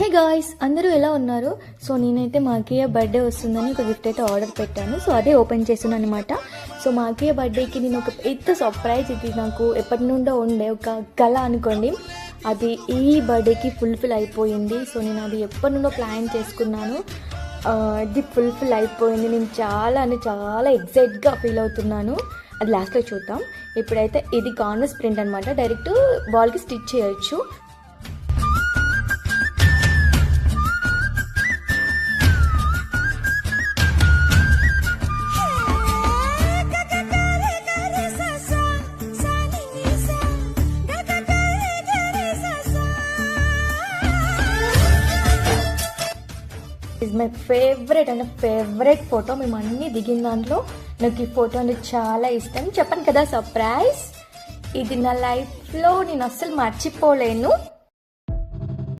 Hey guys, అందరూ ఎలా ఉన్నారు? సో నేనైతే మా అక్కయ్య బర్త్డే వస్తుందని ఒక గిఫ్ట్ అయితే ఆర్డర్ పెట్టాను. సో అదే ఓపెన్ చేసాను అనమాట. సో మా అక్కయ్య బర్త్డేకి నేను ఒక పెద్ద సర్ప్రైజ్, ఇది నాకు ఎప్పటి నుండో ఉండే ఒక కళ అనుకోండి, అది ఈ బర్త్డేకి ఫుల్ఫిల్ అయిపోయింది. సో నేను అది ఎప్పటి నుండో ప్లాన్ చేసుకున్నాను, అది ఫుల్ఫిల్ అయిపోయింది. నేను చాలా ఎక్సైట్గా ఫీల్ అవుతున్నాను. అది లాస్ట్లో చూద్దాం. ఇప్పుడైతే ఇది కాన్వస్ ప్రింట్ అనమాట, డైరెక్ట్ వాల్కి స్టిచ్ చేయొచ్చు. Is my favourite photo. మేము అన్నీ దిగిన దాంట్లో నాకు ఈ ఫోటో అనేది చాలా ఇష్టం. చెప్పాను కదా, సర్ప్రైజ్. ఇది నా లైఫ్లో నేను అస్సలు మర్చిపోలేను.